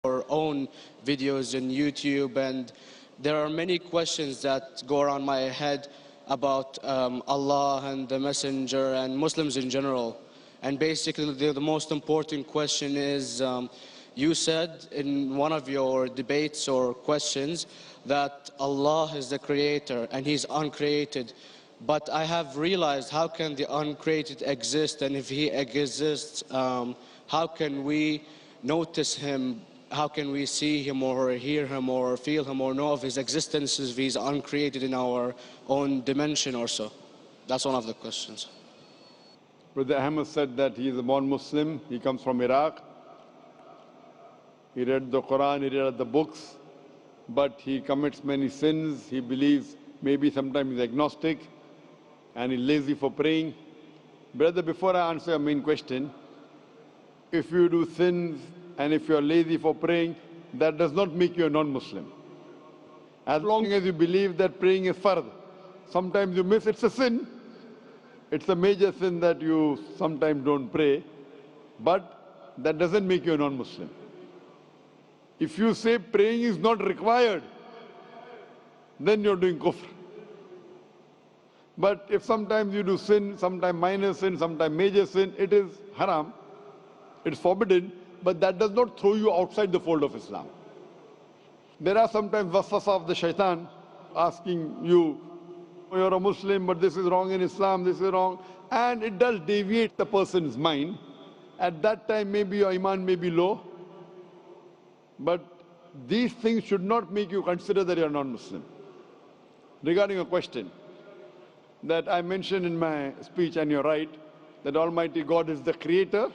our own videos on YouTube, and there are many questions that go around my head about Allah and the Messenger and Muslims in general. And basically the most important question is, you said in one of your debates or questions that Allah is the creator and He's uncreated. But I have realized, how can the uncreated exist? And if He exists, how can we notice Him? How can we see Him or hear Him or feel Him or know of His existence if He's uncreated in our own dimension or so? That's one of the questions. Brother Ahmed said that he is a born Muslim. He comes from Iraq. He read the Quran, he read the books, but he commits many sins. He believes maybe sometimes he's agnostic and he's lazy for praying. Brother, before I answer your main question, if you do sins and if you're lazy for praying, that does not make you a non-Muslim. As long as you believe that praying is fard, sometimes you miss, it's a sin. It's a major sin that you sometimes don't pray, but that doesn't make you a non-Muslim. If you say praying is not required, then you're doing kufr. But if sometimes you do sin, sometimes minor sin, sometimes major sin, it is haram, it's forbidden, but that does not throw you outside the fold of Islam. There are sometimes waswasa of the shaitan asking you, you're a Muslim, but this is wrong in Islam, this is wrong, and it does deviate the person's mind. At that time, maybe your iman may be low, but these things should not make you consider that you're non-Muslim. Regarding a question that I mentioned in my speech, and you're right, that Almighty God is the creator,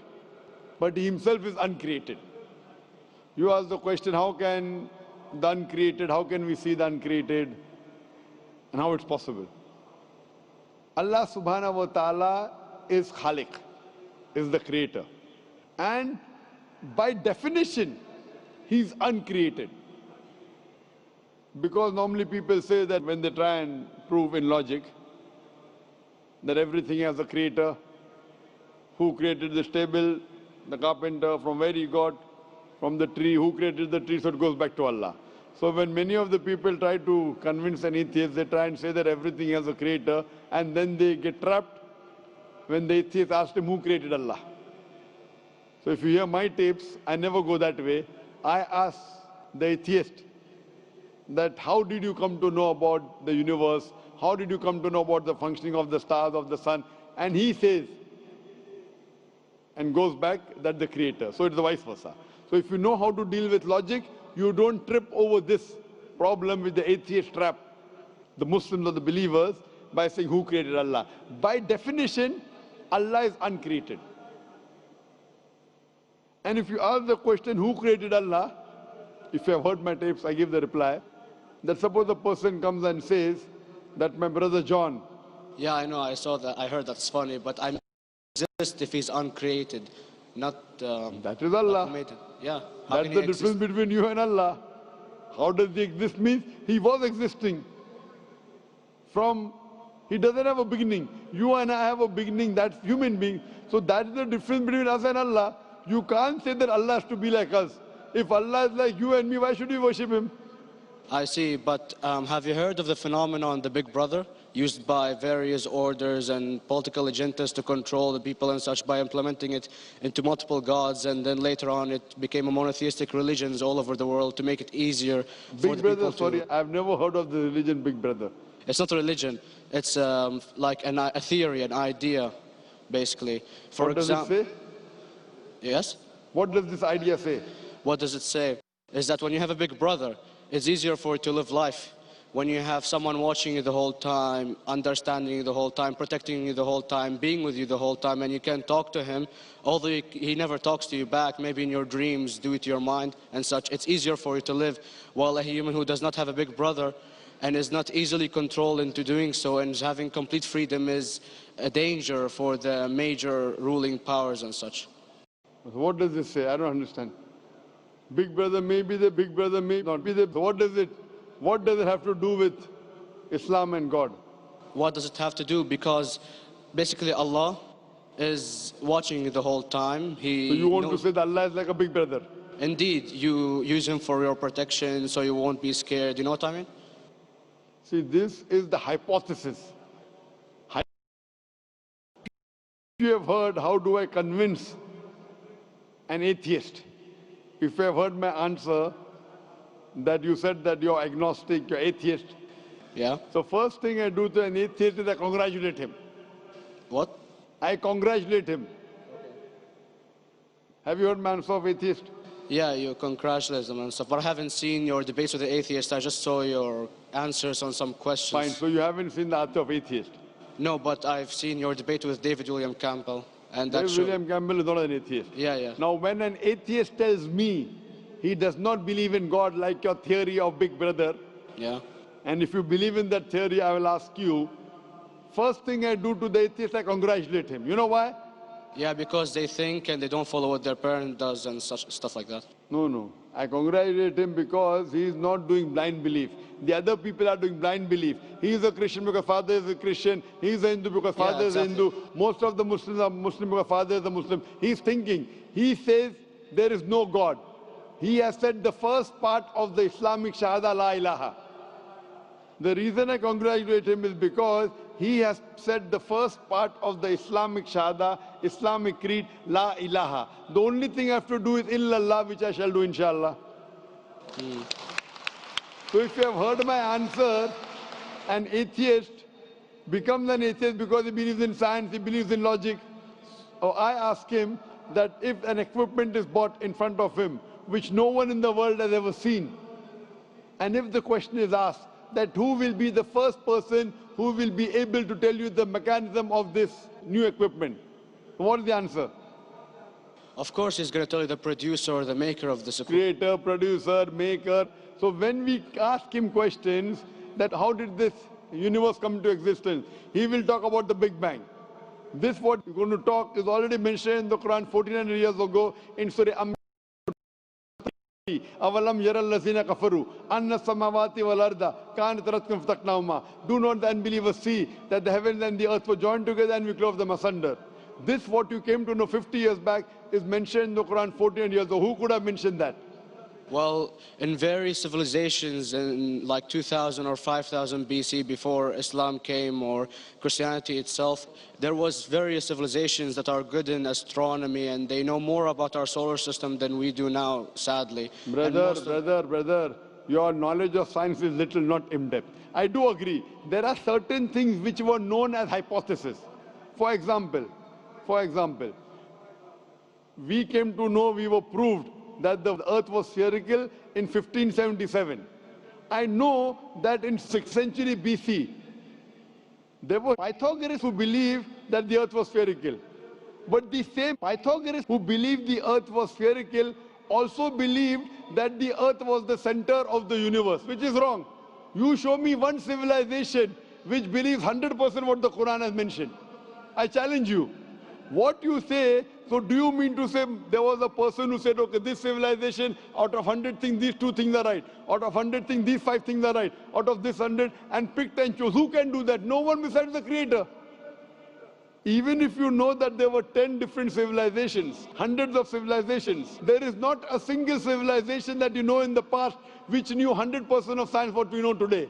but He Himself is uncreated. You ask the question, how can the uncreated, how can we see the uncreated, and how it's possible? Allah subhanahu wa ta'ala is Khaliq, is the creator. And by definition, He's uncreated. Because normally people say that when they try and prove in logic that everything has a creator, who created this table, the carpenter, from where he got, from the tree, who created the tree, so it goes back to Allah. So when many of the people try to convince an atheist, they try and say that everything has a creator, and then they get trapped when the atheist asks him who created Allah. So if you hear my tapes, I never go that way. I ask the atheist that how did you come to know about the universe? How did you come to know about the functioning of the stars, of the sun? And he says, and goes back, that the creator. So it's the vice versa. So if you know how to deal with logic, you don't trip over this problem with the atheist trap, the Muslims or the believers, by saying who created Allah. By definition, Allah is uncreated. And if you ask the question, who created Allah? If you have heard my tapes, I give the reply, that suppose a person comes and says that my brother John. Yeah, I know, I saw that, I heard that's funny, but I exist if He's uncreated, not that is Allah. Yeah. That's the difference between you and Allah. How does He exist? Means He was existing. He doesn't have a beginning. You and I have a beginning, that's human being. So that's the difference between us and Allah. You can't say that Allah has to be like us. If Allah is like you and me, why should we worship Him? I see, but have you heard of the phenomenon, the Big Brother, used by various orders and political agendas to control the people and such by implementing it into multiple gods, and then later on it became a monotheistic religions all over the world to make it easier for the people to... Sorry, I've never heard of the religion Big Brother. It's not a religion, it's like a theory, an idea, basically. For what does it say? Yes? What does this idea say? What does it say? Is that when you have a big brother, it's easier for you to live life. When you have someone watching you the whole time, understanding you the whole time, protecting you the whole time, being with you the whole time, and you can talk to him, although he never talks to you back, maybe in your dreams, due to your mind and such, it's easier for you to live. While a human who does not have a big brother and is not easily controlled into doing so and is having complete freedom is a danger for the major ruling powers and such. What does this say? I don't understand. Big brother may be the big brother may not be the... What does it have to do with Islam and God? What does it have to do? Because basically Allah is watching you the whole time. So you want to say that Allah is like a big brother? Indeed, you use him for your protection so you won't be scared. You know what I mean? See, this is the hypothesis. You have heard, how do I convince an atheist? If you have heard my answer, that you said that you're agnostic, you're atheist. Yeah. So first thing I do to an atheist is I congratulate him. What? I congratulate him. Have you heard my answer of atheist? Yeah, you congratulate them and stuff. But I haven't seen your debates with the atheist. I just saw your answers on some questions. Fine, so you haven't seen the answer of atheist? No, but I've seen your debate with David William Campbell. And that David William Campbell is not an atheist. Yeah, yeah. Now, when an atheist tells me he does not believe in God like your theory of Big Brother, yeah. And if you believe in that theory, I will ask you, first thing I do to the atheist, I congratulate him. You know why? Yeah, because they think and they don't follow what their parent does and such stuff like that. No. I congratulate him because he is not doing blind belief. The other people are doing blind belief. He is a Christian because father is a Christian. He is a Hindu because father is a Hindu. Most of the Muslims are Muslim because father is a Muslim. He is thinking. He says there is no God. He has said the first part of the Islamic Shahada, La ilaha. The reason I congratulate him is because he has said the first part of the Islamic Shahada, Islamic Creed, La ilaha. The only thing I have to do is illallah, which I shall do inshallah. So if you have heard my answer, an atheist becomes an atheist because he believes in science, he believes in logic. Or I ask him that if an equipment is bought in front of him, which no one in the world has ever seen, and if the question is asked, that who will be the first person who will be able to tell you the mechanism of this new equipment? What is the answer? Of course, he's going to tell you the producer or the maker of this equipment. Creator, producer, maker. So when we ask him questions that how did this universe come into existence, he will talk about the Big Bang. This what we're going to talk is already mentioned in the Quran 1400 years ago in Surah Avalam yaral lazina kafaru anna samawati wal arda kanat ratkum fataknahuma. Do not the unbelievers see that the heavens and the earth were joined together and we clove them asunder. This what you came to know 50 years back is mentioned in the Quran 14 years ago. Who could have mentioned that? Well, in various civilizations in like 2000 or 5000 BC before Islam came or Christianity itself, there was various civilizations that are good in astronomy and they know more about our solar system than we do now, sadly. Brother, your knowledge of science is little, not in-depth. I do agree. There are certain things which were known as hypotheses. For example, we came to know, we were proved that the earth was spherical in 1577. I know that in 6th century BC, there were Pythagoreans who believed that the earth was spherical. But the same Pythagoreans who believed the earth was spherical also believed that the earth was the center of the universe, which is wrong. You show me one civilization which believes 100% what the Quran has mentioned. I challenge you. What you say, so do you mean to say there was a person who said, okay, this civilization, out of 100 things, these 2 things are right. Out of 100 things, these 5 things are right. Out of this 100, and picked and chose. Who can do that? No one besides the Creator. Even if you know that there were 10 different civilizations, hundreds of civilizations, there is not a single civilization that you know in the past which knew 100% of science what we know today.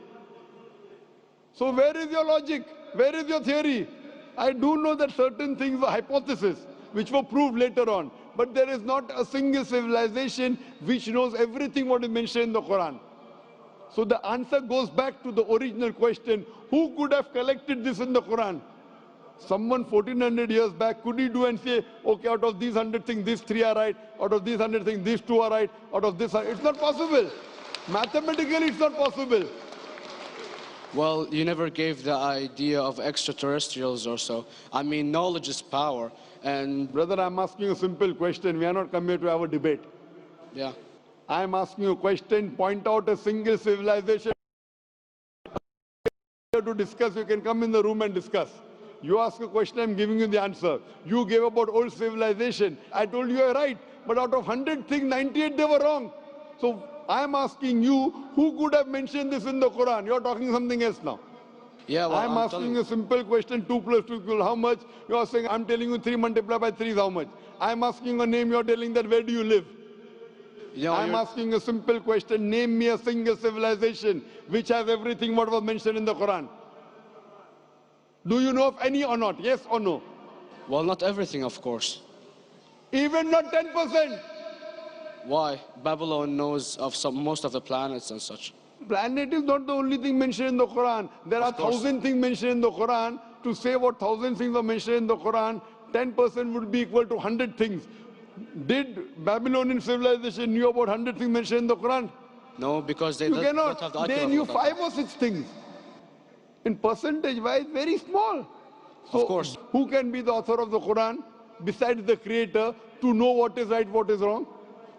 So where is your logic? Where is your theory? I do know that certain things were hypotheses, which were proved later on. But there is not a single civilization which knows everything what is mentioned in the Quran. So the answer goes back to the original question, who could have collected this in the Quran? Someone 1400 years back, could he do and say, okay, out of these 100 things, these 3 are right. Out of these 100 things, these 2 are right. Out of this, it's not possible. Mathematically, it's not possible. Well, you never gave the idea of extraterrestrials or so. I mean, knowledge is power. And brother, I'm asking you a simple question. We are not come here to have a debate. Yeah. I'm asking you a question. Point out a single civilization to discuss. You can come in the room and discuss. You ask a question, I'm giving you the answer. You gave about old civilization. I told you you're right. But out of 100 things, 98 they were wrong. So I'm asking you, who could have mentioned this in the Quran? You're talking something else now. Yeah, well, I'm asking a simple question, 2 plus 2 equals how much? You're saying, I'm telling you 3 multiplied by 3 is how much? I'm asking a name, you're telling that where do you live? I'm asking a simple question. Name me a single civilization which has everything what was mentioned in the Quran. Do you know of any or not? Yes or no? Well, not everything, of course. Even not 10%. Why? Babylon knows of most of the planets and such. Planet is not the only thing mentioned in the Quran. There are 1,000 things mentioned in the Quran. To say what 1,000 things are mentioned in the Quran, 10% would be equal to 100 things. Did Babylonian civilization knew about 100 things mentioned in the Quran? No, because they You don't have the cannot. They knew 5 or 6 things. In percentage wise, very small. So, of course. Who can be the author of the Quran besides the creator to know what is right, what is wrong?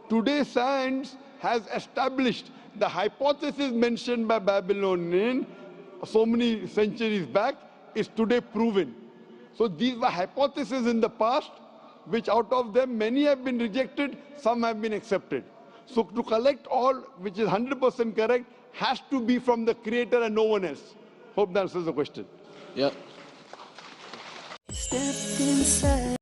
Today science has established the hypothesis mentioned by Babylonian so many centuries back is today proven. So these were hypotheses in the past, which out of them many have been rejected, some have been accepted. So to collect all which is 100% correct has to be from the creator and no one else. Hope that answers the question. Yeah. Stepped inside.